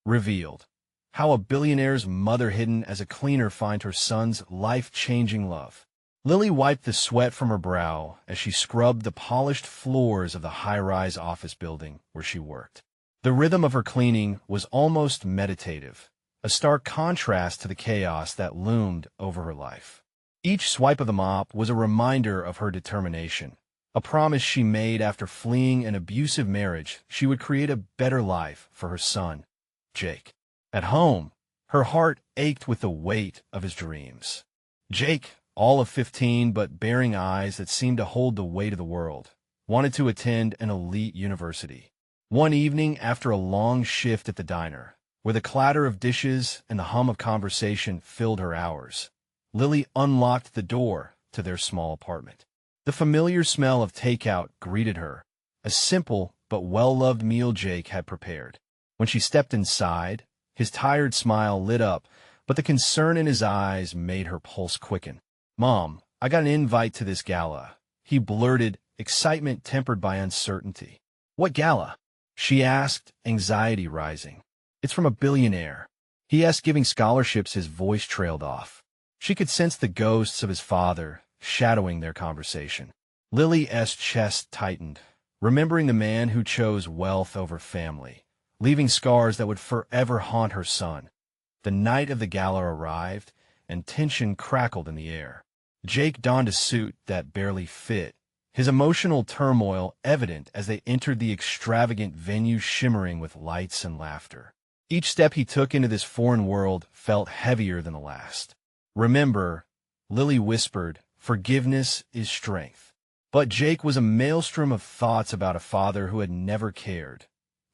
Revealed. How a billionaire's mother hidden as a cleaner finds her son's life-changing love. Lily wiped the sweat from her brow as she scrubbed the polished floors of the high-rise office building where she worked. The rhythm of her cleaning was almost meditative, a stark contrast to the chaos that loomed over her life. Each swipe of the mop was a reminder of her determination, a promise she made after fleeing an abusive marriage she would create a better life for her son, Jake. At home, her heart ached with the weight of his dreams. Jake, all of 15 but bearing eyes that seemed to hold the weight of the world, wanted to attend an elite university. One evening after a long shift at the diner, where the clatter of dishes and the hum of conversation filled her hours, Lily unlocked the door to their small apartment. The familiar smell of takeout greeted her, a simple but well-loved meal Jake had prepared. When she stepped inside, his tired smile lit up, but the concern in his eyes made her pulse quicken. "Mom, I got an invite to this gala," he blurted, excitement tempered by uncertainty. "What gala?" she asked, anxiety rising. "It's from a billionaire." He asked, giving scholarships. His voice trailed off. She could sense the ghosts of his father shadowing their conversation. Lily's chest tightened, remembering the man who chose wealth over family, leaving scars that would forever haunt her son. The night of the gala arrived, and tension crackled in the air. Jake donned a suit that barely fit, his emotional turmoil evident as they entered the extravagant venue shimmering with lights and laughter. Each step he took into this foreign world felt heavier than the last. "Remember," Lily whispered, "forgiveness is strength." But Jake was a maelstrom of thoughts about a father who had never cared.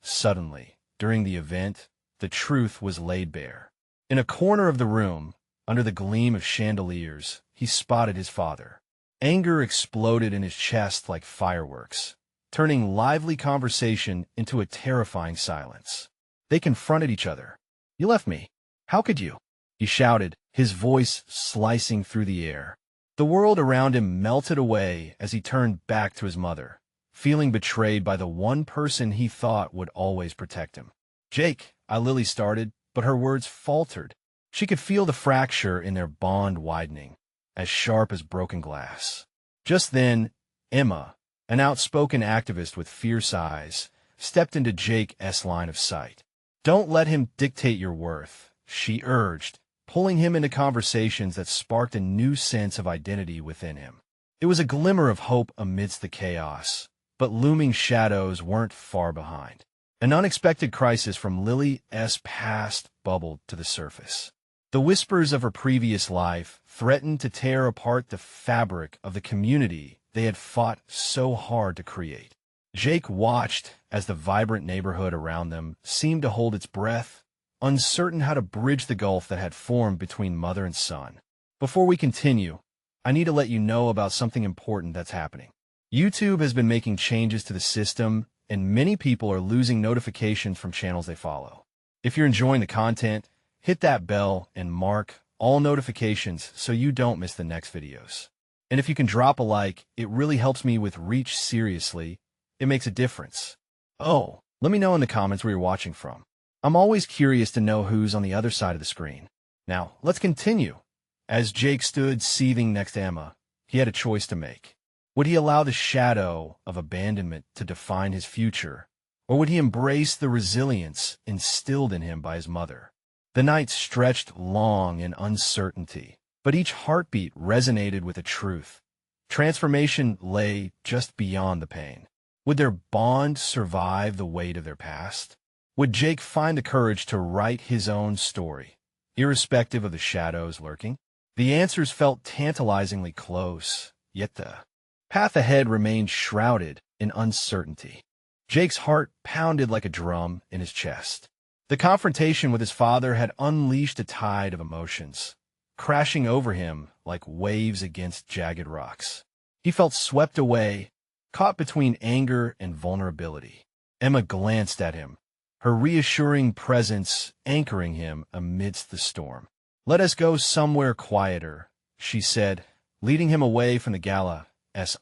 Suddenly, during the event, the truth was laid bare. In a corner of the room, under the gleam of chandeliers, he spotted his father. Anger exploded in his chest like fireworks, turning lively conversation into a terrifying silence. They confronted each other. "You left me. How could you?" he shouted, his voice slicing through the air. The world around him melted away as he turned back to his mother, feeling betrayed by the one person he thought would always protect him. "Jake," Lily started, but her words faltered. She could feel the fracture in their bond widening, as sharp as broken glass. Just then, Emma, an outspoken activist with fierce eyes, stepped into Jake's line of sight. "Don't let him dictate your worth," she urged, pulling him into conversations that sparked a new sense of identity within him. It was a glimmer of hope amidst the chaos, but looming shadows weren't far behind. An unexpected crisis from Lily's past bubbled to the surface. The whispers of her previous life threatened to tear apart the fabric of the community they had fought so hard to create. Jake watched as the vibrant neighborhood around them seemed to hold its breath, uncertain how to bridge the gulf that had formed between mother and son. Before we continue, I need to let you know about something important that's happening. YouTube has been making changes to the system, and many people are losing notifications from channels they follow. If you're enjoying the content, hit that bell and mark all notifications so you don't miss the next videos. And if you can drop a like, it really helps me with reach. Seriously, it makes a difference. Oh, let me know in the comments where you're watching from. I'm always curious to know who's on the other side of the screen. Now, let's continue. As Jake stood seething next to Emma, he had a choice to make. Would he allow the shadow of abandonment to define his future, or would he embrace the resilience instilled in him by his mother? The night stretched long in uncertainty, but each heartbeat resonated with a truth. Transformation lay just beyond the pain. Would their bond survive the weight of their past? Would Jake find the courage to write his own story, irrespective of the shadows lurking? The answers felt tantalizingly close, yet the path ahead remained shrouded in uncertainty. Jake's heart pounded like a drum in his chest. The confrontation with his father had unleashed a tide of emotions, crashing over him like waves against jagged rocks. He felt swept away, caught between anger and vulnerability. Emma glanced at him, her reassuring presence anchoring him amidst the storm. "Let us go somewhere quieter," she said, leading him away from the gala's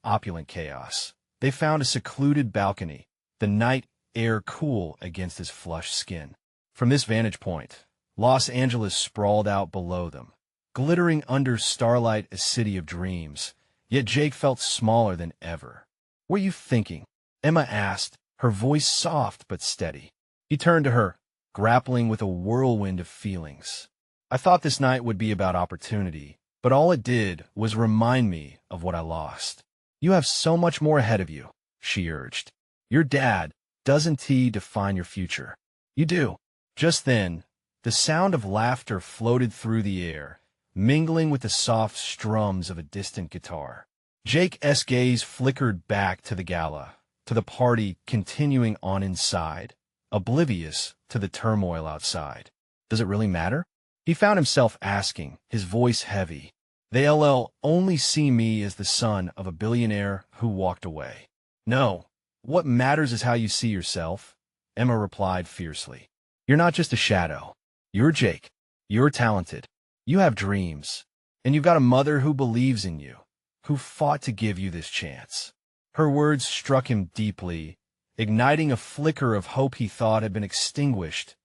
opulent chaos. They found a secluded balcony, the night air cool against his flushed skin. From this vantage point, Los Angeles sprawled out below them, glittering under starlight a city of dreams, yet Jake felt smaller than ever. "What are you thinking?" Emma asked, her voice soft but steady. He turned to her, grappling with a whirlwind of feelings. "I thought this night would be about opportunity, but all it did was remind me of what I lost." "You have so much more ahead of you," she urged. "Your dad doesn't he define your future?" "You do." Just then, the sound of laughter floated through the air, mingling with the soft strums of a distant guitar. Jake's gaze flickered back to the gala, to the party continuing on inside, oblivious to the turmoil outside. "Does it really matter?" He found himself asking, his voice heavy. "They'll only see me as the son of a billionaire who walked away." "No, what matters is how you see yourself," Emma replied fiercely. "You're not just a shadow. You're Jake. You're talented. You have dreams. And you've got a mother who believes in you, who fought to give you this chance." Her words struck him deeply, igniting a flicker of hope he thought had been extinguished.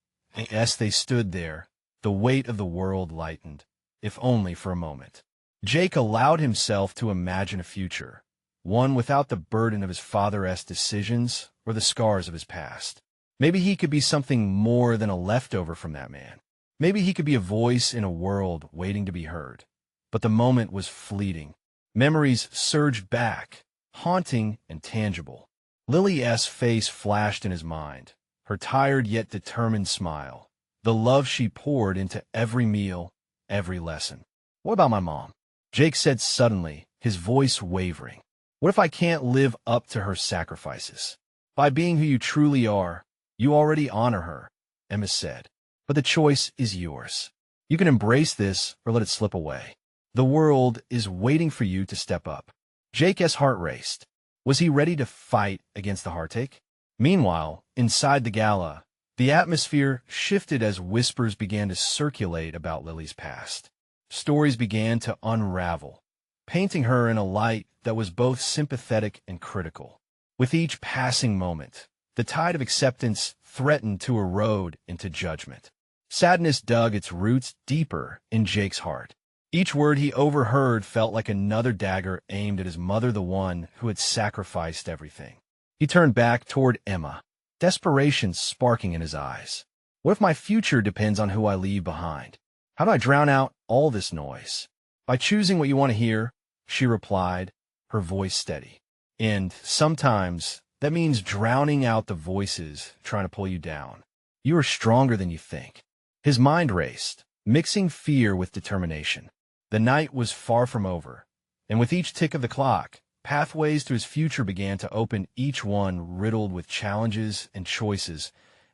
As they stood there, the weight of the world lightened, if only for a moment. Jake allowed himself to imagine a future, one without the burden of his father's decisions or the scars of his past. Maybe he could be something more than a leftover from that man. Maybe he could be a voice in a world waiting to be heard. But the moment was fleeting. Memories surged back, haunting and tangible. Lily's face flashed in his mind, her tired yet determined smile, the love she poured into every meal, every lesson. "What about my mom?" Jake said suddenly, his voice wavering. "What if I can't live up to her sacrifices? By being who you truly are, you already honor her," Emma said. "But the choice is yours. You can embrace this or let it slip away. The world is waiting for you to step up." Jake's heart raced. Was he ready to fight against the heartache? Meanwhile, inside the gala, the atmosphere shifted as whispers began to circulate about Lily's past. Stories began to unravel, painting her in a light that was both sympathetic and critical. With each passing moment, the tide of acceptance threatened to erode into judgment. Sadness dug its roots deeper in Jake's heart. Each word he overheard felt like another dagger aimed at his mother, the one who had sacrificed everything. He turned back toward Emma, desperation sparking in his eyes. "What if my future depends on who I leave behind? How do I drown out all this noise?" "By choosing what you want to hear," she replied, her voice steady. "And sometimes that means drowning out the voices trying to pull you down. You are stronger than you think." His mind raced, mixing fear with determination. The night was far from over, and with each tick of the clock, pathways to his future began to open, each one riddled with challenges and choices.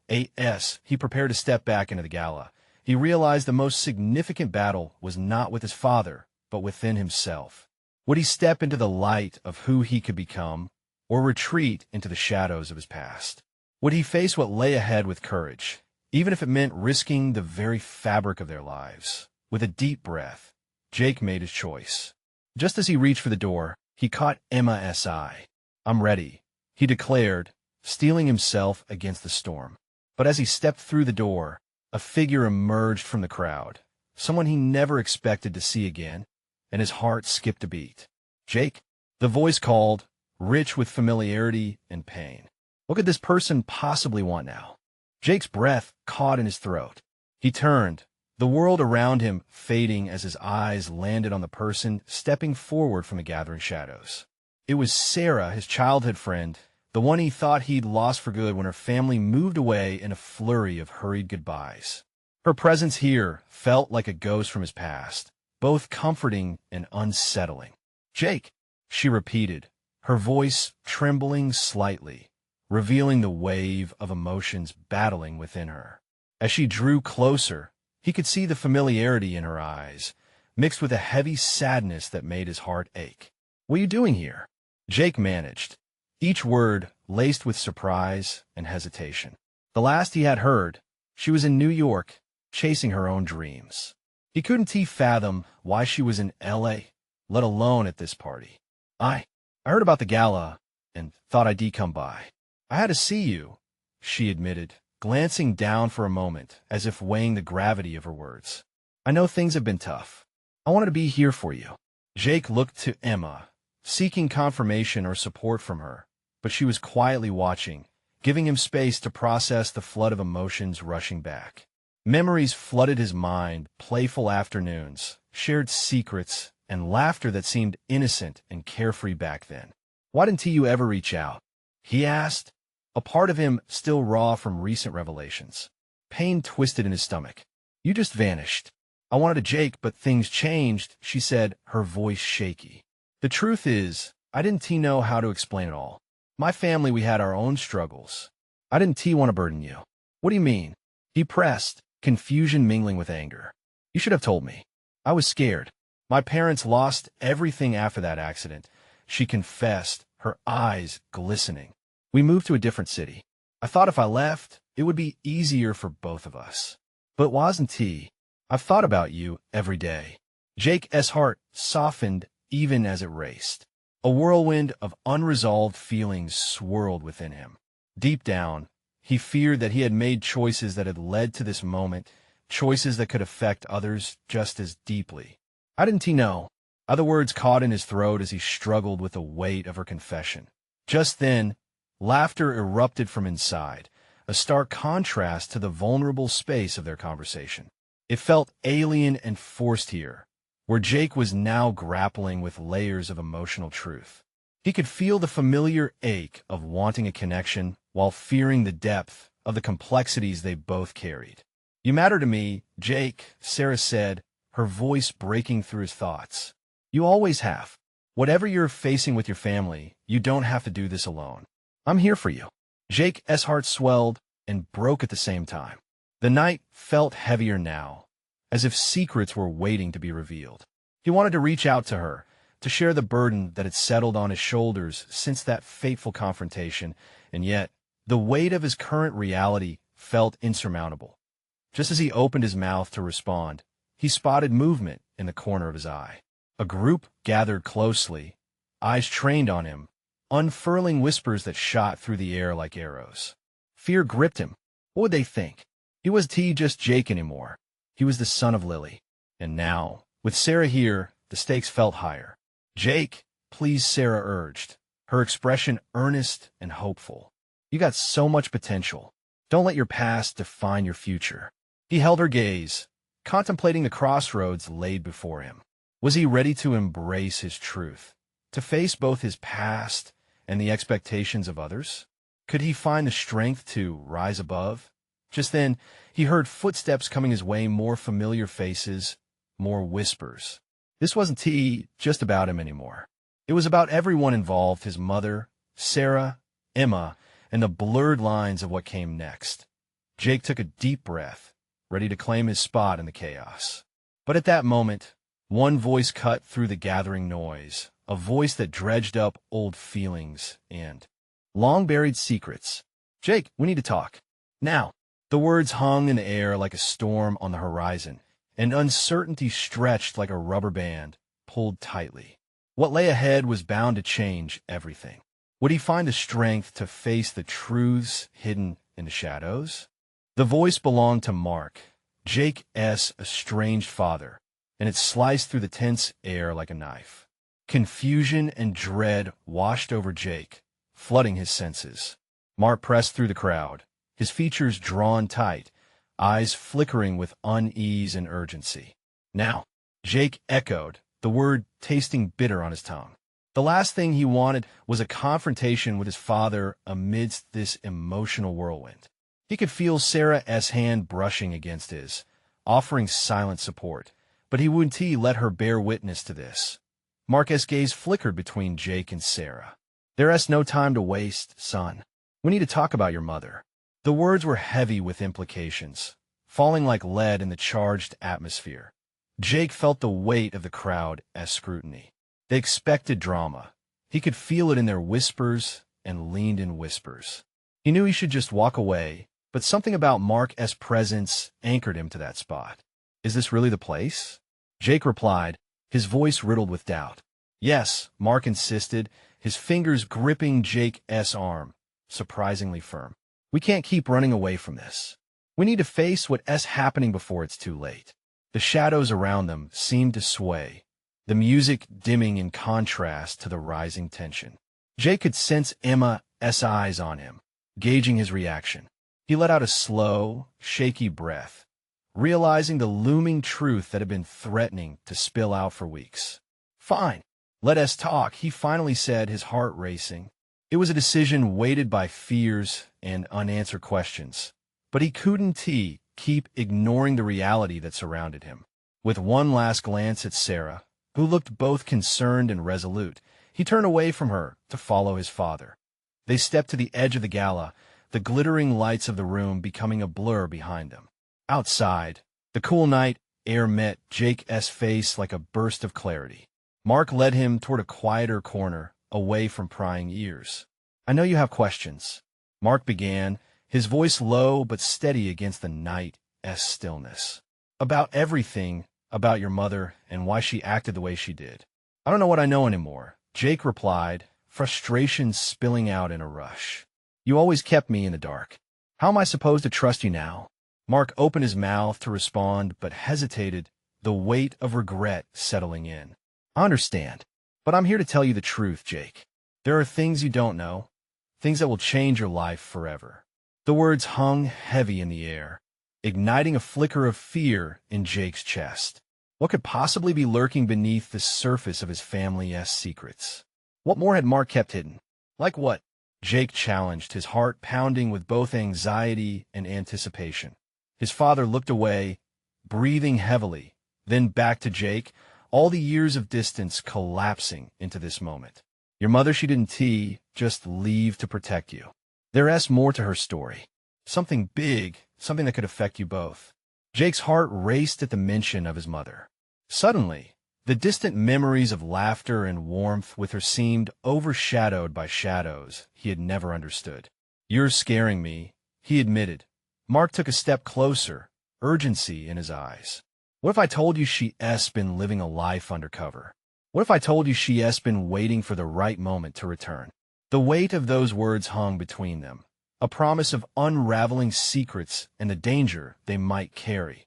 He prepared to step back into the gala. He realized the most significant battle was not with his father, but within himself. Would he step into the light of who he could become, or retreat into the shadows of his past? Would he face what lay ahead with courage, even if it meant risking the very fabric of their lives? With a deep breath, Jake made his choice. Just as he reached for the door, he caught Emma's eye. "I'm ready," he declared, steeling himself against the storm. But as he stepped through the door, a figure emerged from the crowd, someone he never expected to see again, and his heart skipped a beat. "Jake," the voice called, rich with familiarity and pain. What could this person possibly want now? Jake's breath caught in his throat. He turned, the world around him fading as his eyes landed on the person stepping forward from the gathering shadows. It was Sarah, his childhood friend, the one he thought he'd lost for good when her family moved away in a flurry of hurried goodbyes. Her presence here felt like a ghost from his past, both comforting and unsettling. "Jake," she repeated, her voice trembling slightly, revealing the wave of emotions battling within her. As she drew closer, he could see the familiarity in her eyes, mixed with a heavy sadness that made his heart ache. "What are you doing here?" Jake managed, each word laced with surprise and hesitation. The last he had heard, she was in New York, chasing her own dreams. He couldn't fathom why she was in L.A., let alone at this party. I heard about the gala and thought I'd come by. I had to see you," she admitted, glancing down for a moment as if weighing the gravity of her words. "I know things have been tough. I wanted to be here for you." Jake looked to Emma, seeking confirmation or support from her, but she was quietly watching, giving him space to process the flood of emotions rushing back. Memories flooded his mind, playful afternoons, shared secrets, and laughter that seemed innocent and carefree back then. "Why didn't you ever reach out?" he asked, a part of him still raw from recent revelations. Pain twisted in his stomach. "You just vanished. I wanted a Jake, but things changed," she said, her voice shaky. "The truth is, I didn't know how to explain it all. My family, we had our own struggles. I didn't want to burden you." "What do you mean?" He pressed, confusion mingling with anger. "You should have told me. I was scared. My parents lost everything after that accident," she confessed, her eyes glistening. "We moved to a different city. I thought if I left, it would be easier for both of us. But wasn't he? I've thought about you every day." Jake's heart softened even as it raced. A whirlwind of unresolved feelings swirled within him. Deep down, he feared that he had made choices that had led to this moment, choices that could affect others just as deeply. "How didn't he know?" Other words caught in his throat as he struggled with the weight of her confession. Just then, laughter erupted from inside, a stark contrast to the vulnerable space of their conversation. It felt alien and forced here, where Jake was now grappling with layers of emotional truth. He could feel the familiar ache of wanting a connection while fearing the depth of the complexities they both carried. "You matter to me, Jake," Sarah said, her voice breaking through his thoughts. "You always have. Whatever you're facing with your family, you don't have to do this alone. I'm here for you." Jake's heart swelled and broke at the same time. The night felt heavier now, as if secrets were waiting to be revealed. He wanted to reach out to her, to share the burden that had settled on his shoulders since that fateful confrontation, and yet the weight of his current reality felt insurmountable. Just as he opened his mouth to respond, he spotted movement in the corner of his eye. A group gathered closely, eyes trained on him, unfurling whispers that shot through the air like arrows. Fear gripped him. What would they think? He wasn't just Jake anymore. He was the son of Lily. And now, with Sarah here, the stakes felt higher. "Jake, please," Sarah urged, her expression earnest and hopeful. "You got so much potential. Don't let your past define your future." He held her gaze, contemplating the crossroads laid before him. Was he ready to embrace his truth, to face both his past and the expectations of others? Could he find the strength to rise above? Just then, he heard footsteps coming his way, more familiar faces, more whispers. This wasn't just about him anymore. It was about everyone involved, his mother, Sarah, Emma, and the blurred lines of what came next. Jake took a deep breath, ready to claim his spot in the chaos. But at that moment, one voice cut through the gathering noise, a voice that dredged up old feelings and long-buried secrets. "Jake, we need to talk. Now." The words hung in the air like a storm on the horizon, and uncertainty stretched like a rubber band, pulled tightly. What lay ahead was bound to change everything. Would he find the strength to face the truths hidden in the shadows? The voice belonged to Mark, Jake's estranged father, and it sliced through the tense air like a knife. Confusion and dread washed over Jake, flooding his senses. Mark pressed through the crowd, his features drawn tight, eyes flickering with unease and urgency. "Now," Jake echoed, the word tasting bitter on his tongue. The last thing he wanted was a confrontation with his father amidst this emotional whirlwind. He could feel Sarah's hand brushing against his, offering silent support, but he wouldn't let her bear witness to this. Mark's gaze flickered between Jake and Sarah. "There's no time to waste, son. We need to talk about your mother." The words were heavy with implications, falling like lead in the charged atmosphere. Jake felt the weight of the crowd as scrutiny. They expected drama. He could feel it in their whispers and leaned in whispers. He knew he should just walk away, but something about Mark's presence anchored him to that spot. "Is this really the place?" Jake replied, his voice riddled with doubt. "Yes," Mark insisted, his fingers gripping Jake's arm, surprisingly firm. We can't keep running away from this. We need to face what's happening before it's too late. The shadows around them seemed to sway, the music dimming in contrast to the rising tension. Jake could sense Emma's eyes on him, gauging his reaction. He let out a slow, shaky breath, realizing the looming truth that had been threatening to spill out for weeks. "Fine, let us talk," he finally said, his heart racing. It was a decision weighted by fears and unanswered questions, but he couldn't keep ignoring the reality that surrounded him. With one last glance at Sarah, who looked both concerned and resolute, he turned away from her to follow his father. They stepped to the edge of the gala, the glittering lights of the room becoming a blur behind them. Outside, the cool night air met Jake's face like a burst of clarity. Mark led him toward a quieter corner, away from prying ears. "I know you have questions," Mark began, his voice low but steady against the night's stillness. "About everything, about your mother and why she acted the way she did." "I don't know what I know anymore," Jake replied, frustration spilling out in a rush. "You always kept me in the dark. How am I supposed to trust you now?" Mark opened his mouth to respond but hesitated, the weight of regret settling in. "I understand, but I'm here to tell you the truth, Jake. There are things you don't know, things that will change your life forever." The words hung heavy in the air, igniting a flicker of fear in Jake's chest. What could possibly be lurking beneath the surface of his family's secrets? What more had Mark kept hidden? Like what? Jake challenged, his heart pounding with both anxiety and anticipation. His father looked away, breathing heavily, then back to Jake, all the years of distance collapsing into this moment. "Your mother, she didn't just leave to protect you. There's more to her story. Something big, something that could affect you both." Jake's heart raced at the mention of his mother. Suddenly, the distant memories of laughter and warmth with her seemed overshadowed by shadows he had never understood. "You're scaring me," he admitted. Mark took a step closer, urgency in his eyes. "What if I told you she's been living a life undercover? What if I told you she's been waiting for the right moment to return?" The weight of those words hung between them, a promise of unraveling secrets and the danger they might carry.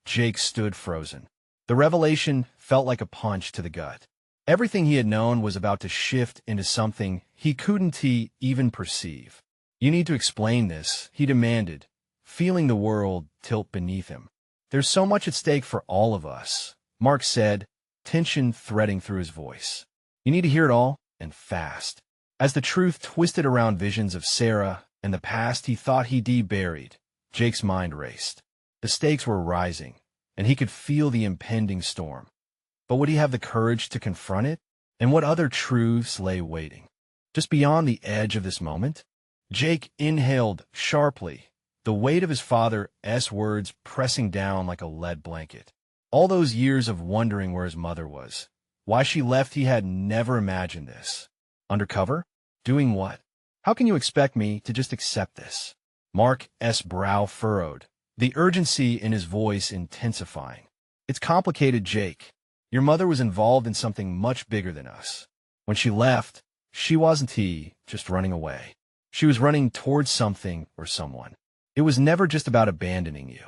Jake stood frozen. The revelation felt like a punch to the gut. Everything he had known was about to shift into something he couldn't even perceive. "You need to explain this," he demanded, feeling the world tilt beneath him. "There's so much at stake for all of us," Mark said, tension threading through his voice. "You need to hear it all, and fast." As the truth twisted around visions of Sarah and the past he thought he'd buried, Jake's mind raced. The stakes were rising, and he could feel the impending storm. But would he have the courage to confront it? And what other truths lay waiting? Just beyond the edge of this moment? Jake inhaled sharply, the weight of his father's words pressing down like a lead blanket. All those years of wondering where his mother was, why she left, he had never imagined this. Undercover? Doing what? How can you expect me to just accept this? Mark's brow furrowed, the urgency in his voice intensifying. "It's complicated, Jake. Your mother was involved in something much bigger than us. When she left, she wasn't just running away. She was running towards something or someone. It was never just about abandoning you."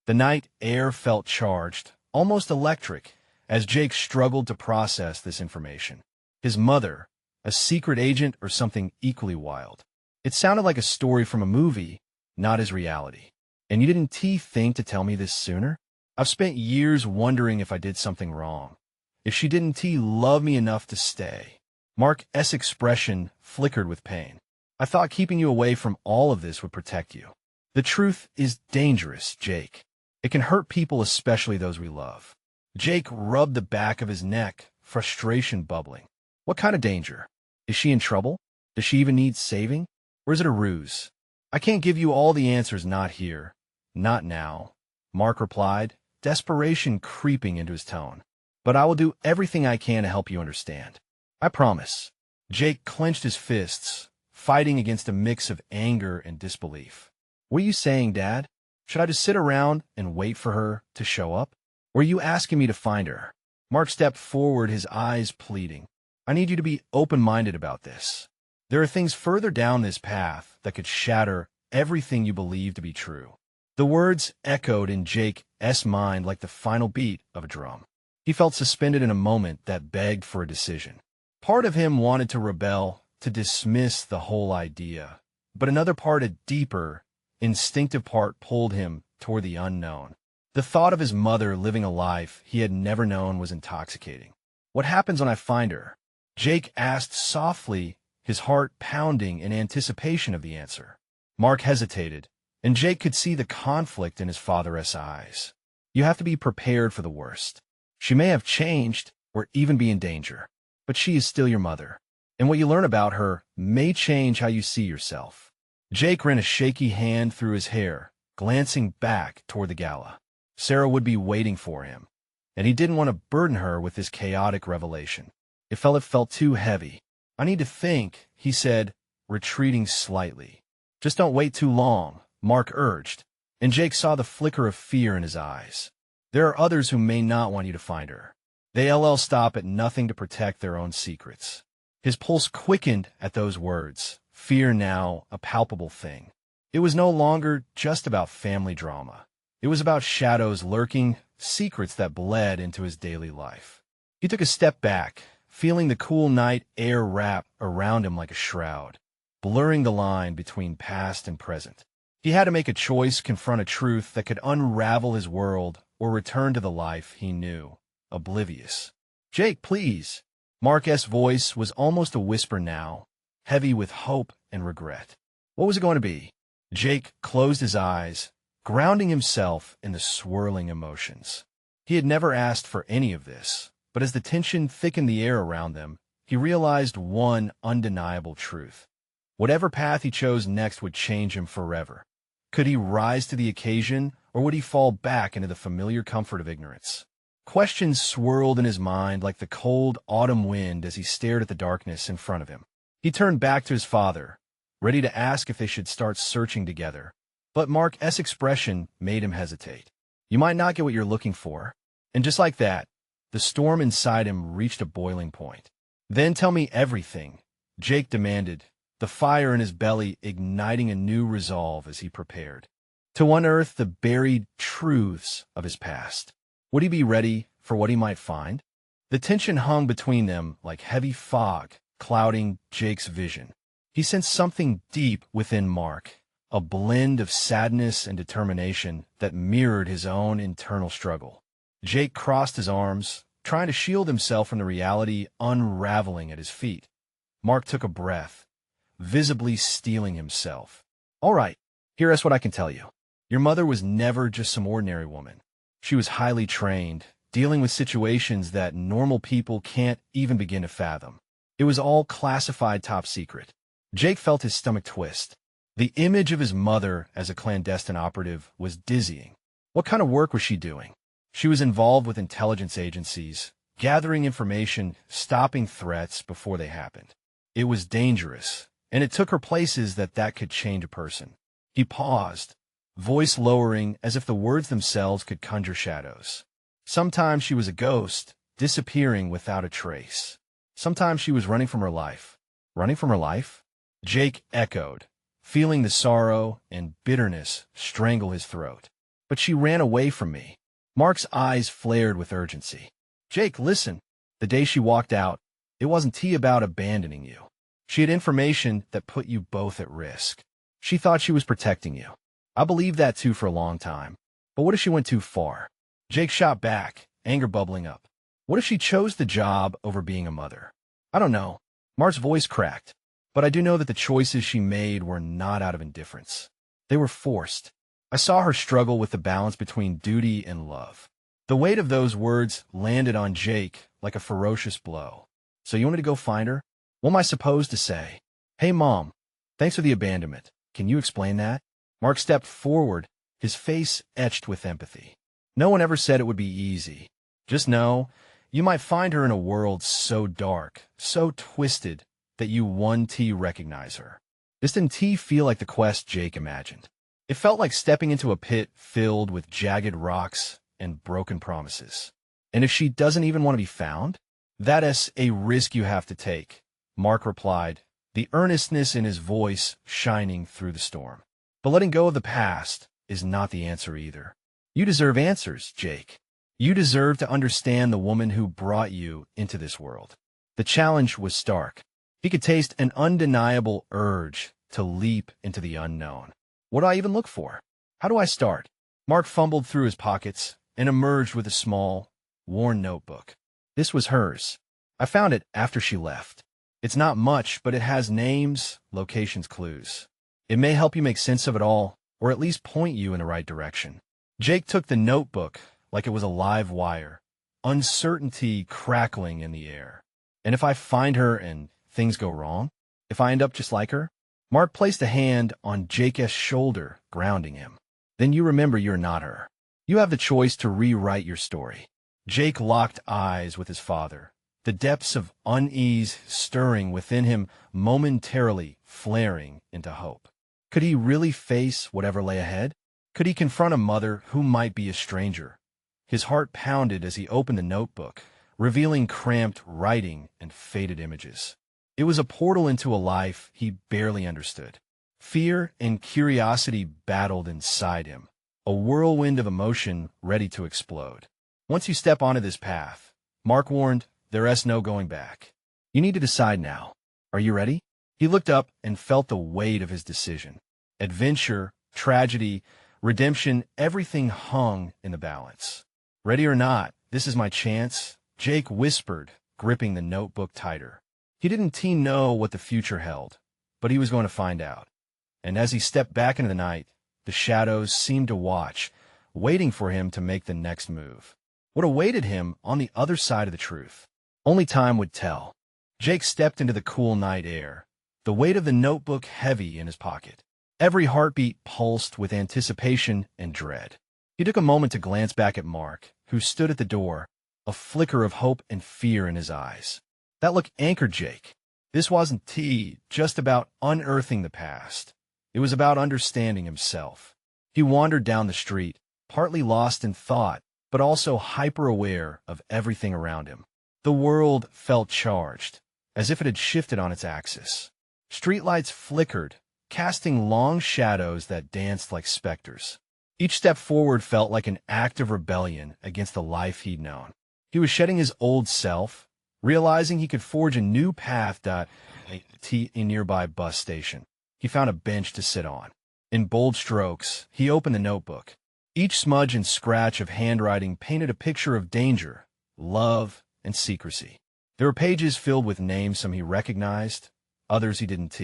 The night air felt charged, almost electric, as Jake struggled to process this information. His mother, a secret agent or something equally wild. It sounded like a story from a movie, not his reality. "And you didn't think to tell me this sooner? I've spent years wondering if I did something wrong. If she didn't love me enough to stay." Mark's expression flickered with pain. "I thought keeping you away from all of this would protect you. The truth is dangerous, Jake. It can hurt people, especially those we love." Jake rubbed the back of his neck, frustration bubbling. "What kind of danger? Is she in trouble? Does she even need saving? Or is it a ruse?" "I can't give you all the answers, not here. Not now," Mark replied, desperation creeping into his tone. "But I will do everything I can to help you understand. I promise." Jake clenched his fists, fighting against a mix of anger and disbelief. "What are you saying, Dad? Should I just sit around and wait for her to show up? Or are you asking me to find her?" Mark stepped forward, his eyes pleading. "I need you to be open-minded about this. There are things further down this path that could shatter everything you believe to be true." The words echoed in Jake's mind like the final beat of a drum. He felt suspended in a moment that begged for a decision. Part of him wanted to rebel, to dismiss the whole idea, but another part, a deeper, instinctive part, pulled him toward the unknown. The thought of his mother living a life he had never known was intoxicating. "What happens when I find her?" Jake asked softly, his heart pounding in anticipation of the answer. Mark hesitated, and Jake could see the conflict in his father's eyes. "You have to be prepared for the worst. She may have changed, or even be in danger, but she is still your mother, and what you learn about her may change how you see yourself." Jake ran a shaky hand through his hair, glancing back toward the gala. Sarah would be waiting for him, and he didn't want to burden her with this chaotic revelation. It felt too heavy. "I need to think," he said, retreating slightly. "Just don't wait too long," Mark urged, and Jake saw the flicker of fear in his eyes. "There are others who may not want you to find her. They'll stop at nothing to protect their own secrets." His pulse quickened at those words, fear now a palpable thing. It was no longer just about family drama. It was about shadows lurking, secrets that bled into his daily life. He took a step back, feeling the cool night air wrap around him like a shroud, blurring the line between past and present. He had to make a choice, confront a truth that could unravel his world, or return to the life he knew, oblivious. "Jake, please." Mark's voice was almost a whisper now, heavy with hope and regret. What was it going to be? Jake closed his eyes, grounding himself in the swirling emotions. He had never asked for any of this, but as the tension thickened the air around them, he realized one undeniable truth. Whatever path he chose next would change him forever. Could he rise to the occasion, or would he fall back into the familiar comfort of ignorance? Questions swirled in his mind like the cold autumn wind as he stared at the darkness in front of him. He turned back to his father, ready to ask if they should start searching together. But Mark's expression made him hesitate. "You might not get what you're looking for." And just like that, the storm inside him reached a boiling point. "Then tell me everything," Jake demanded, the fire in his belly igniting a new resolve as he prepared to unearth the buried truths of his past. Would he be ready for what he might find? The tension hung between them like heavy fog, clouding Jake's vision. He sensed something deep within Mark, a blend of sadness and determination that mirrored his own internal struggle. Jake crossed his arms, trying to shield himself from the reality unraveling at his feet. Mark took a breath, visibly steeling himself. "All right, here's what I can tell you. Your mother was never just some ordinary woman. She was highly trained, dealing with situations that normal people can't even begin to fathom. It was all classified top secret." Jake felt his stomach twist. The image of his mother as a clandestine operative was dizzying. What kind of work was she doing? She was involved with intelligence agencies, gathering information, stopping threats before they happened. It was dangerous, and it took her places that could change a person. He paused, voice lowering as if the words themselves could conjure shadows. Sometimes she was a ghost, disappearing without a trace. Sometimes she was running from her life. Running from her life? Jake echoed, feeling the sorrow and bitterness strangle his throat. "But she ran away from me." Mark's eyes flared with urgency. "Jake, listen. The day she walked out, it wasn't about abandoning you. She had information that put you both at risk. She thought she was protecting you. I believed that too for a long time. But what if she went too far?" Jake shot back, anger bubbling up. "What if she chose the job over being a mother?" "I don't know." Mark's voice cracked. "But I do know that the choices she made were not out of indifference. They were forced. I saw her struggle with the balance between duty and love." The weight of those words landed on Jake like a ferocious blow. "So you wanted to go find her? What am I supposed to say? Hey, Mom, thanks for the abandonment. Can you explain that?" Mark stepped forward, his face etched with empathy. "No one ever said it would be easy. Just know, you might find her in a world so dark, so twisted, that you won't recognize her." This didn't feel like the quest Jake imagined. It felt like stepping into a pit filled with jagged rocks and broken promises. "And if she doesn't even want to be found?" "That's a risk you have to take," Mark replied, the earnestness in his voice shining through the storm. But letting go of the past is not the answer either. You deserve answers, Jake. You deserve to understand the woman who brought you into this world. The challenge was stark. He could taste an undeniable urge to leap into the unknown. What do I even look for? How do I start? Mark fumbled through his pockets and emerged with a small, worn notebook. This was hers. I found it after she left. It's not much, but it has names, locations, clues. It may help you make sense of it all, or at least point you in the right direction. Jake took the notebook like it was a live wire, uncertainty crackling in the air. And if I find her and things go wrong? If I end up just like her? Mark placed a hand on Jake's shoulder, grounding him. Then you remember you're not her. You have the choice to rewrite your story. Jake locked eyes with his father, the depths of unease stirring within him, momentarily flaring into hope. Could he really face whatever lay ahead? Could he confront a mother who might be a stranger? His heart pounded as he opened the notebook, revealing cramped writing and faded images. It was a portal into a life he barely understood. Fear and curiosity battled inside him, a whirlwind of emotion ready to explode. Once you step onto this path, Mark warned, there's no going back. You need to decide now. Are you ready? He looked up and felt the weight of his decision. Adventure, tragedy, redemption, everything hung in the balance. Ready or not, this is my chance, Jake whispered, gripping the notebook tighter. He didn't know what the future held, but he was going to find out. And as he stepped back into the night, the shadows seemed to watch, waiting for him to make the next move. What awaited him on the other side of the truth? Only time would tell. Jake stepped into the cool night air, the weight of the notebook heavy in his pocket. Every heartbeat pulsed with anticipation and dread. He took a moment to glance back at Mark, who stood at the door, a flicker of hope and fear in his eyes. That look anchored Jake. This wasn't just about unearthing the past. It was about understanding himself. He wandered down the street, partly lost in thought, but also hyper-aware of everything around him. The world felt charged, as if it had shifted on its axis. Streetlights flickered, casting long shadows that danced like specters. Each step forward felt like an act of rebellion against the life he'd known. He was shedding his old self, realizing he could forge a new path to a nearby bus station. He found a bench to sit on. In bold strokes, he opened the notebook. Each smudge and scratch of handwriting painted a picture of danger, love, and secrecy. There were pages filled with names some he recognized, others he didn't.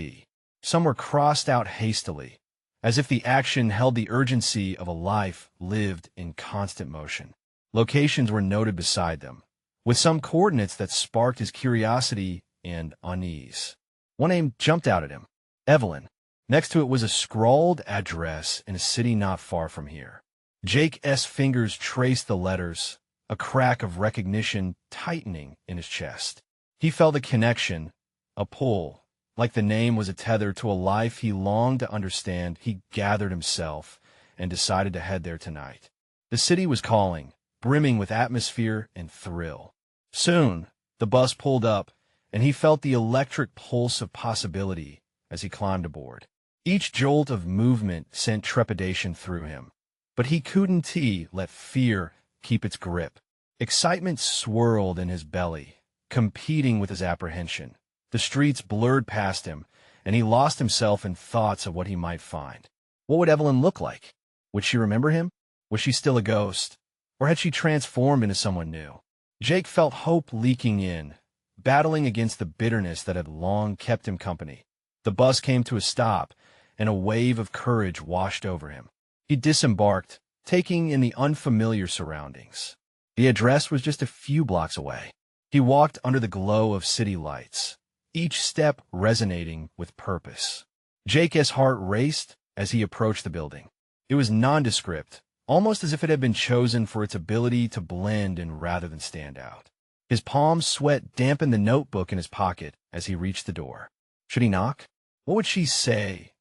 Some were crossed out hastily, as if the action held the urgency of a life lived in constant motion. Locations were noted beside them, with some coordinates that sparked his curiosity and unease. One name jumped out at him, Evelyn. Next to it was a scrawled address in a city not far from here. Jake's fingers traced the letters, a crack of recognition tightening in his chest. He felt a connection, a pull, like the name was a tether to a life he longed to understand. He gathered himself and decided to head there tonight. The city was calling, brimming with atmosphere and thrill. Soon, the bus pulled up, and he felt the electric pulse of possibility as he climbed aboard. Each jolt of movement sent trepidation through him, but he couldn't let fear keep its grip. Excitement swirled in his belly, competing with his apprehension. The streets blurred past him, and he lost himself in thoughts of what he might find. What would Evelyn look like? Would she remember him? Was she still a ghost? Or had she transformed into someone new? Jake felt hope leaking in, battling against the bitterness that had long kept him company. The bus came to a stop, and a wave of courage washed over him. He disembarked, taking in the unfamiliar surroundings. The address was just a few blocks away. He walked under the glow of city lights, each step resonating with purpose. Jake's heart raced as he approached the building. It was nondescript, almost as if it had been chosen for its ability to blend in rather than stand out. His palm sweat dampened the notebook in his pocket as he reached the door. Should he knock? What would she say?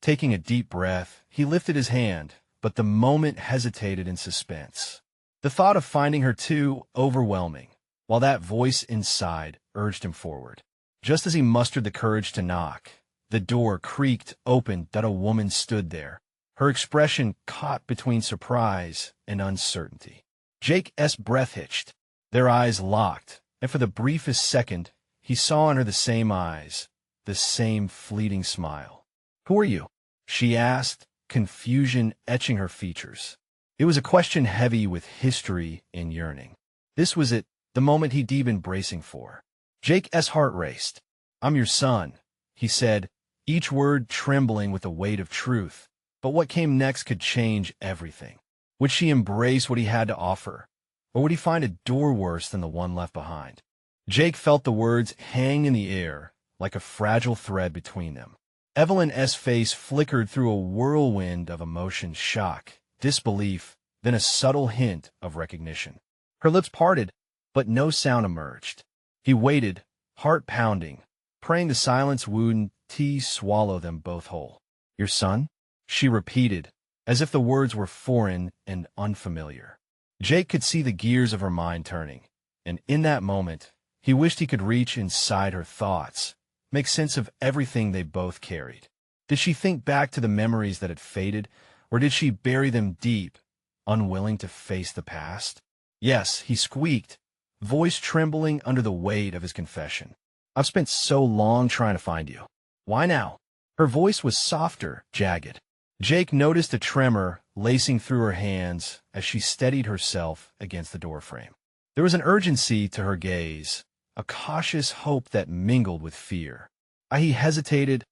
Taking a deep breath, he lifted his hand, but the moment hesitated in suspense. The thought of finding her too overwhelming, while that voice inside urged him forward. Just as he mustered the courage to knock, The door creaked open that a woman stood there, her expression caught between surprise and uncertainty. Jake's breath hitched. Their eyes locked, and for the briefest second, he saw in her the same eyes, the same fleeting smile. "Who are you?" she asked, confusion etching her features. It was a question heavy with history and yearning. This was it, the moment he'd been bracing for. Jake's heart raced. "I'm your son," he said, each word trembling with the weight of truth. But what came next could change everything. Would she embrace what he had to offer, or would he find a door worse than the one left behind? Jake felt the words hang in the air, like a fragile thread between them. Evelyn's face flickered through a whirlwind of emotion, shock, disbelief, then a subtle hint of recognition. Her lips parted, but no sound emerged. He waited, heart pounding, praying the silence wouldn't swallow them both whole. "Your son?" she repeated, as if the words were foreign and unfamiliar. Jake could see the gears of her mind turning, and in that moment, he wished he could reach inside her thoughts, make sense of everything they both carried. Did she think back to the memories that had faded, or did she bury them deep, unwilling to face the past? "Yes," he squeaked, voice trembling under the weight of his confession. "I've spent so long trying to find you. Why now?" Her voice was softer, jagged. Jake noticed a tremor lacing through her hands as she steadied herself against the doorframe. There was an urgency to her gaze, a cautious hope that mingled with fear. He hesitated,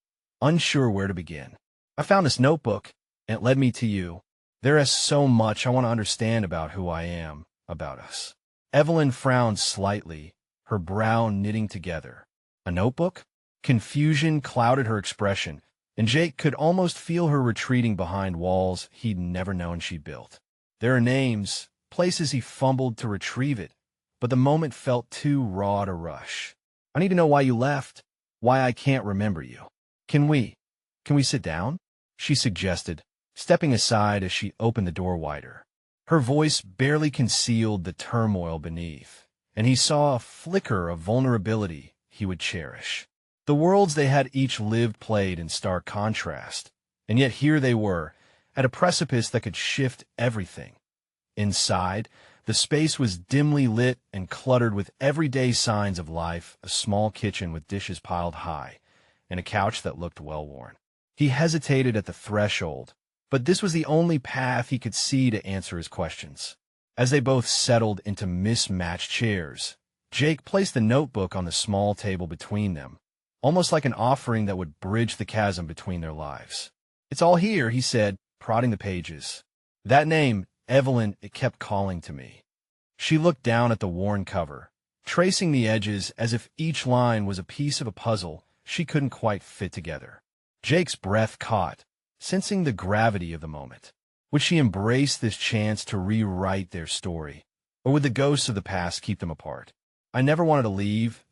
unsure where to begin. "I found this notebook, and it led me to you. There is so much I want to understand about who I am, about us." Evelyn frowned slightly, her brow knitting together. "A notebook?" Confusion clouded her expression, and Jake could almost feel her retreating behind walls he'd never known she built. There are names, places he fumbled to retrieve it, but the moment felt too raw to rush. "I need to know why you left, why I can't remember you. Can we sit down?" she suggested, stepping aside as she opened the door wider. Her voice barely concealed the turmoil beneath, and he saw a flicker of vulnerability he would cherish. The worlds they had each lived played in stark contrast, and yet here they were, at a precipice that could shift everything. Inside, the space was dimly lit and cluttered with everyday signs of life, a small kitchen with dishes piled high, and a couch that looked well-worn. He hesitated at the threshold, but this was the only path he could see to answer his questions. As they both settled into mismatched chairs, Jake placed the notebook on the small table between them, almost like an offering that would bridge the chasm between their lives. "It's all here," he said, prodding the pages. "That name, Evelyn, it kept calling to me." She looked down at the worn cover, tracing the edges as if each line was a piece of a puzzle she couldn't quite fit together. Jake's breath caught, sensing the gravity of the moment. Would she embrace this chance to rewrite their story, or would the ghosts of the past keep them apart? "I never wanted to leave,"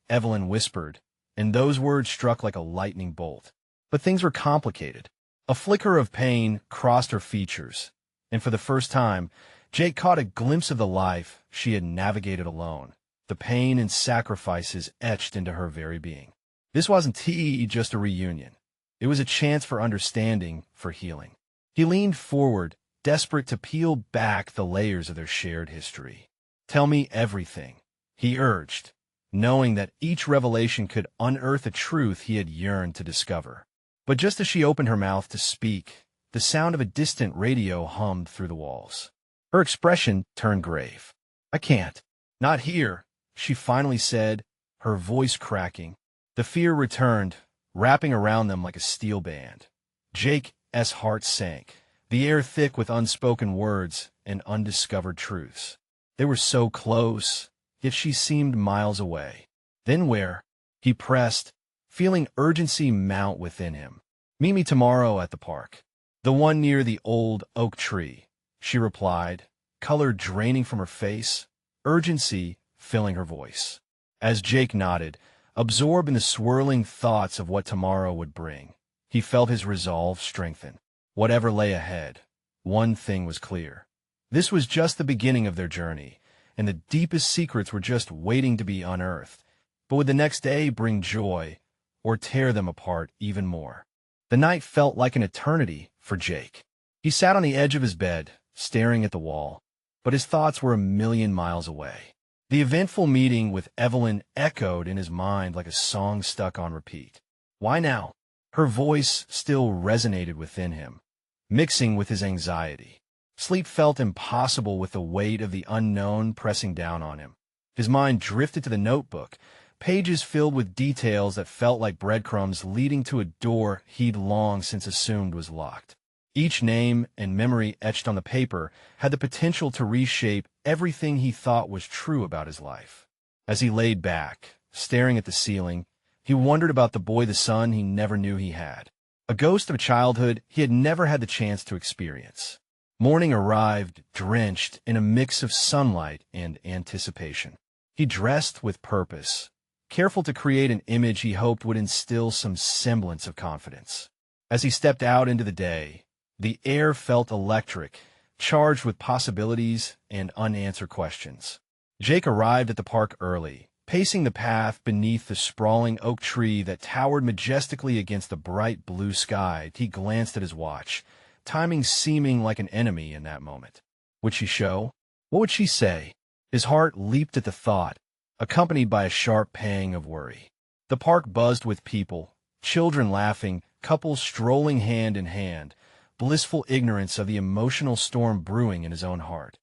Evelyn whispered, and those words struck like a lightning bolt. But things were complicated. A flicker of pain crossed her features, and for the first time, Jake caught a glimpse of the life she had navigated alone, the pain and sacrifices etched into her very being. This wasn't just a reunion. It was a chance for understanding, for healing. He leaned forward, desperate to peel back the layers of their shared history. "Tell me everything," he urged, knowing that each revelation could unearth a truth he had yearned to discover. But just as she opened her mouth to speak, the sound of a distant radio hummed through the walls. Her expression turned grave. "I can't. Not here," she finally said, her voice cracking. The fear returned, wrapping around them like a steel band. Jake's heart sank, the air thick with unspoken words and undiscovered truths. They were so close, yet she seemed miles away. "Then where?" he pressed, feeling urgency mount within him. "Meet me tomorrow at the park." "The one near the old oak tree," she replied, color draining from her face, urgency filling her voice. As Jake nodded, absorbed in the swirling thoughts of what tomorrow would bring, he felt his resolve strengthen. Whatever lay ahead, one thing was clear. This was just the beginning of their journey, and the deepest secrets were just waiting to be unearthed. But would the next day bring joy, or tear them apart even more. The night felt like an eternity for Jake. He sat on the edge of his bed, staring at the wall, but his thoughts were a million miles away. The eventful meeting with Evelyn echoed in his mind like a song stuck on repeat. Why now? Her voice still resonated within him, mixing with his anxiety. Sleep felt impossible with the weight of the unknown pressing down on him. His mind drifted to the notebook, pages filled with details that felt like breadcrumbs leading to a door he'd long since assumed was locked. Each name and memory etched on the paper had the potential to reshape everything he thought was true about his life. As he laid back, staring at the ceiling, he wondered about the son he never knew he had, a ghost of a childhood he had never had the chance to experience. Morning arrived, drenched in a mix of sunlight and anticipation. He dressed with purpose, careful to create an image he hoped would instill some semblance of confidence. As he stepped out into the day, the air felt electric, charged with possibilities and unanswered questions. Jake arrived at the park early, pacing the path beneath the sprawling oak tree that towered majestically against the bright blue sky. He glanced at his watch, timing seeming like an enemy in that moment. Would she show? What would she say? His heart leaped at the thought, accompanied by a sharp pang of worry. The park buzzed with people, children laughing, couples strolling hand in hand, blissful ignorance of the emotional storm brewing in his own heart.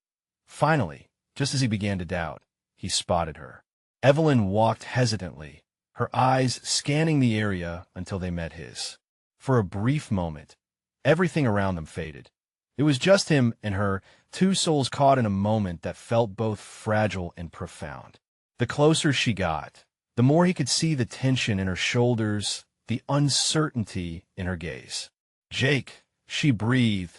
Finally, just as he began to doubt, he spotted her. Evelyn walked hesitantly, her eyes scanning the area until they met his. For a brief moment, everything around them faded. It was just him and her, two souls caught in a moment that felt both fragile and profound. The closer she got, the more he could see the tension in her shoulders, the uncertainty in her gaze. "Jake," she breathed,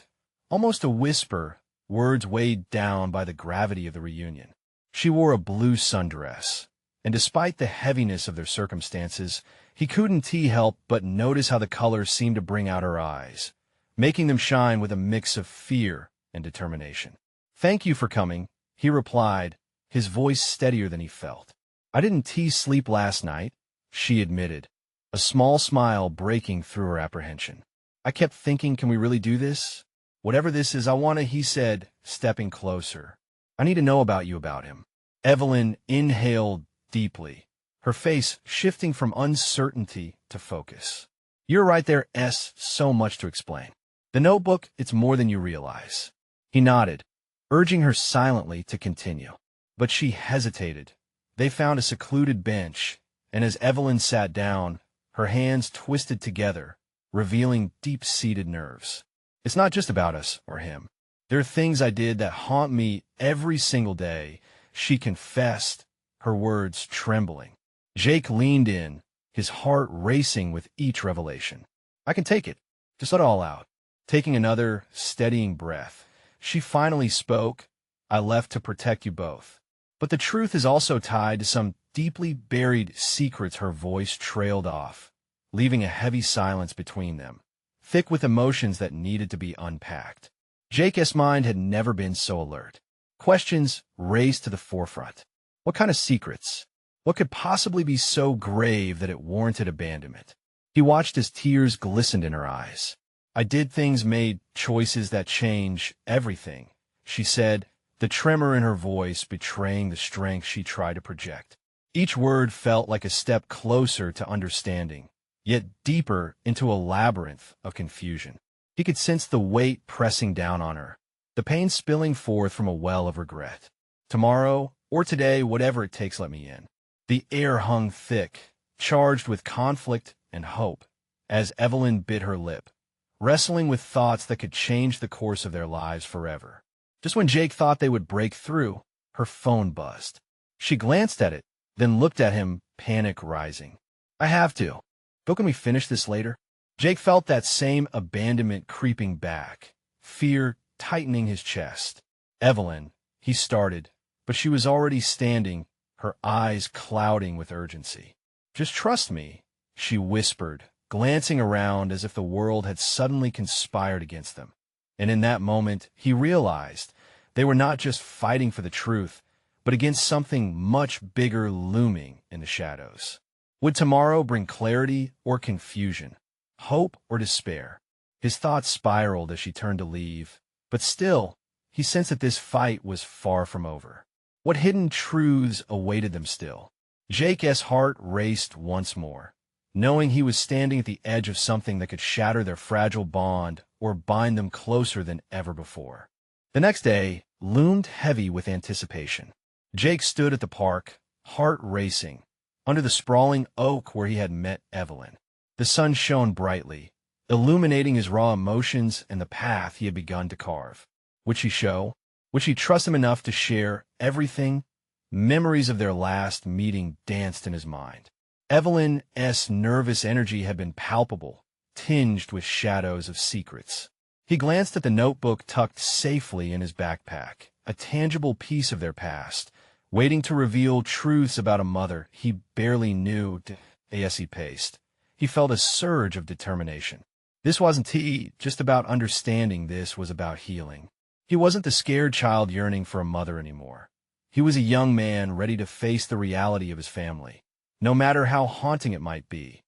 almost a whisper, words weighed down by the gravity of the reunion. She wore a blue sundress, and despite the heaviness of their circumstances, he couldn't help but notice how the color seemed to bring out her eyes, making them shine with a mix of fear and determination. "Thank you for coming," he replied, his voice steadier than he felt. "I didn't sleep last night," she admitted, a small smile breaking through her apprehension. "I kept thinking, can we really do this? Whatever this is, he said, stepping closer. "I need to know about him." Evelyn inhaled deeply, her face shifting from uncertainty to focus. "You're right, there's so much to explain. The notebook, it's more than you realize." He nodded, urging her silently to continue. But she hesitated. They found a secluded bench, and as Evelyn sat down, her hands twisted together, revealing deep-seated nerves. "It's not just about us or him. There are things I did that haunt me every single day," she confessed, her words trembling. Jake leaned in, his heart racing with each revelation. "I can take it. Just let it all out." Taking another steadying breath, she finally spoke, "I left to protect you both. But the truth is also tied to some deeply buried secrets." Her voice trailed off, leaving a heavy silence between them, thick with emotions that needed to be unpacked. Jake's mind had never been so alert. Questions raced to the forefront. What kind of secrets? What could possibly be so grave that it warranted abandonment? He watched as tears glistened in her eyes. "I did things, made choices that change everything," she said, the tremor in her voice betraying the strength she tried to project. Each word felt like a step closer to understanding, yet deeper into a labyrinth of confusion. He could sense the weight pressing down on her, the pain spilling forth from a well of regret. "Tomorrow, or today, whatever it takes, let me in." The air hung thick, charged with conflict and hope, as Evelyn bit her lip, wrestling with thoughts that could change the course of their lives forever. Just when Jake thought they would break through, her phone buzzed. She glanced at it, then looked at him, panic rising. "I have to. But can we finish this later?" Jake felt that same abandonment creeping back, fear tightening his chest. "Evelyn," he started, but she was already standing, her eyes clouding with urgency. "Just trust me," she whispered, glancing around as if the world had suddenly conspired against them. And in that moment, he realized they were not just fighting for the truth, but against something much bigger looming in the shadows. Would tomorrow bring clarity or confusion, hope or despair? His thoughts spiraled as she turned to leave, but still, he sensed that this fight was far from over. What hidden truths awaited them still? Jake's heart raced once more, knowing he was standing at the edge of something that could shatter their fragile bond or bind them closer than ever before. The next day loomed heavy with anticipation. Jake stood at the park, heart racing, under the sprawling oak where he had met Evelyn. The sun shone brightly, illuminating his raw emotions and the path he had begun to carve. Would she show? Would she trust him enough to share everything? Memories of their last meeting danced in his mind. Evelyn's nervous energy had been palpable, tinged with shadows of secrets. He glanced at the notebook tucked safely in his backpack, a tangible piece of their past, waiting to reveal truths about a mother he barely knew. As he paced, he felt a surge of determination. This wasn't just about understanding, this was about healing. He wasn't the scared child yearning for a mother anymore. He was a young man ready to face the reality of his family, no matter how haunting it might be.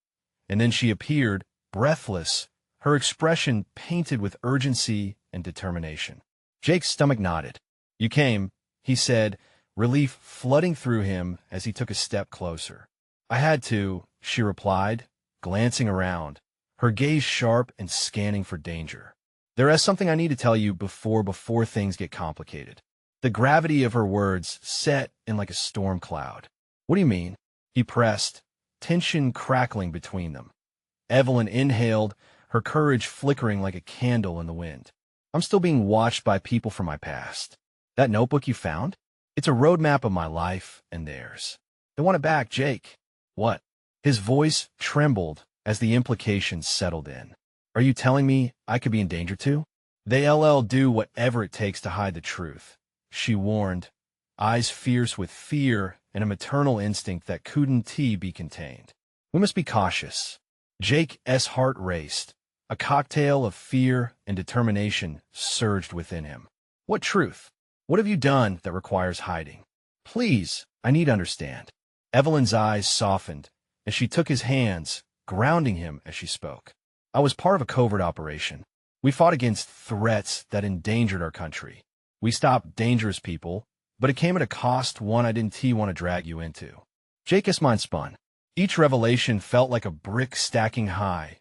And then she appeared, breathless, her expression painted with urgency and determination. Jake's stomach knotted. "You came," he said, relief flooding through him as he took a step closer. "I had to," she replied, glancing around, her gaze sharp and scanning for danger. "There is something I need to tell you before things get complicated." The gravity of her words set in like a storm cloud. "What do you mean?" He pressed, tension crackling between them. Evelyn inhaled, her courage flickering like a candle in the wind. "I'm still being watched by people from my past. That notebook you found? It's a roadmap of my life and theirs. They want it back, Jake." "What?" His voice trembled as the implications settled in. "Are you telling me I could be in danger too?" "They'll do whatever it takes to hide the truth," she warned, eyes fierce with fear and a maternal instinct that couldn't be contained. "We must be cautious." Jake's heart raced. A cocktail of fear and determination surged within him. "What truth? What have you done that requires hiding? Please, I need to understand." Evelyn's eyes softened as she took his hands, grounding him as she spoke. "I was part of a covert operation. We fought against threats that endangered our country. We stopped dangerous people, but it came at a cost, one I didn't want to drag you into." Jake's mind spun. Each revelation felt like a brick stacking high,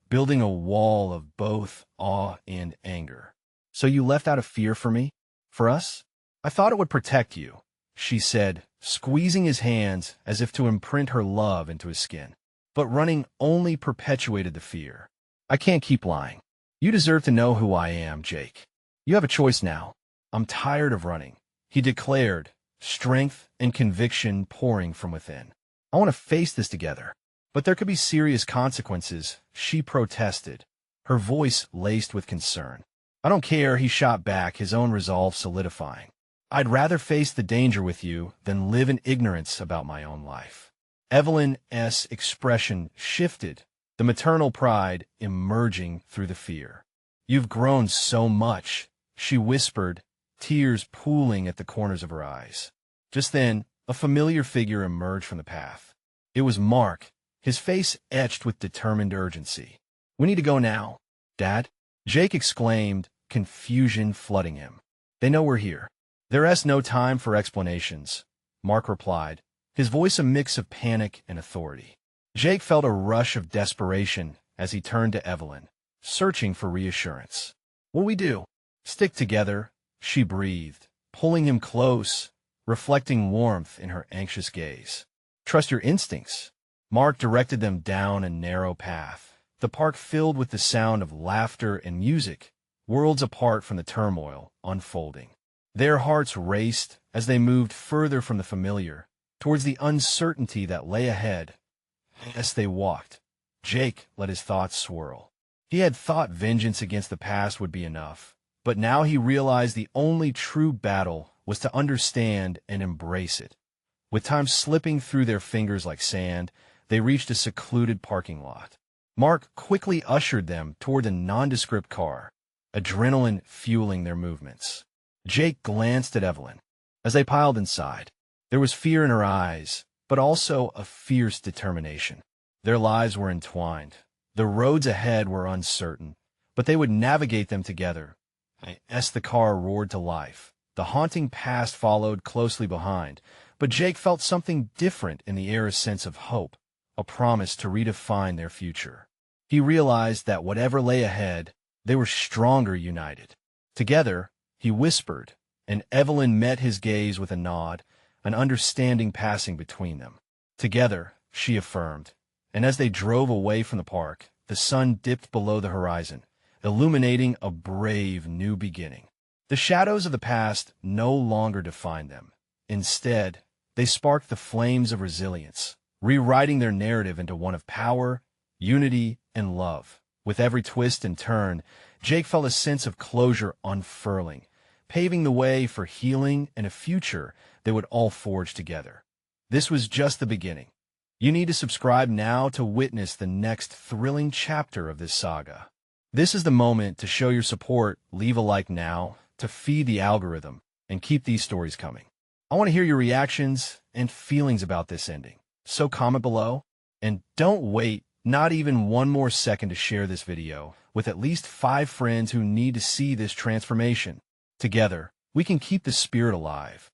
building a wall of both awe and anger. "So you left out of fear for me? For us? I thought it would protect you," she said, squeezing his hands as if to imprint her love into his skin. "But running only perpetuated the fear. I can't keep lying. You deserve to know who I am, Jake. You have a choice now. I'm tired of running," he declared, strength and conviction pouring from within. "I want to face this together. But there could be serious consequences," she protested, her voice laced with concern. "I don't care," he shot back, his own resolve solidifying. "I'd rather face the danger with you than live in ignorance about my own life." Evelyn's expression shifted, the maternal pride emerging through the fear. "You've grown so much," she whispered, tears pooling at the corners of her eyes. Just then, a familiar figure emerged from the path. It was Mark, his face etched with determined urgency. "We need to go now, Dad," Jake exclaimed, confusion flooding him. "They know we're here." "There's no time for explanations," Mark replied, his voice a mix of panic and authority. Jake felt a rush of desperation as he turned to Evelyn, searching for reassurance. "What'll we do?" "Stick together," she breathed, pulling him close, reflecting warmth in her anxious gaze. "Trust your instincts." Mark directed them down a narrow path, the park filled with the sound of laughter and music, worlds apart from the turmoil unfolding. Their hearts raced as they moved further from the familiar, towards the uncertainty that lay ahead. As they walked, Jake let his thoughts swirl. He had thought vengeance against the past would be enough, but now he realized the only true battle was to understand and embrace it. With time slipping through their fingers like sand, they reached a secluded parking lot. Mark quickly ushered them toward a nondescript car, adrenaline fueling their movements. Jake glanced at Evelyn. As they piled inside, there was fear in her eyes, but also a fierce determination. Their lives were entwined. The roads ahead were uncertain, but they would navigate them together. As the car roared to life, the haunting past followed closely behind, but Jake felt something different in the air's sense of hope, a promise to redefine their future. He realized that whatever lay ahead, they were stronger united. Together, he whispered, and Evelyn met his gaze with a nod, an understanding passing between them. Together, she affirmed, and as they drove away from the park, the sun dipped below the horizon, illuminating a brave new beginning. The shadows of the past no longer defined them. Instead, they sparked the flames of resilience, rewriting their narrative into one of power, unity, and love. With every twist and turn, Jake felt a sense of closure unfurling, paving the way for healing and a future they would all forge together. This was just the beginning. You need to subscribe now to witness the next thrilling chapter of this saga. This is the moment to show your support. Leave a like now to feed the algorithm and keep these stories coming. I want to hear your reactions and feelings about this ending, so comment below. And don't wait not even one more second to share this video with at least 5 friends who need to see this transformation. Together, we can keep the spirit alive.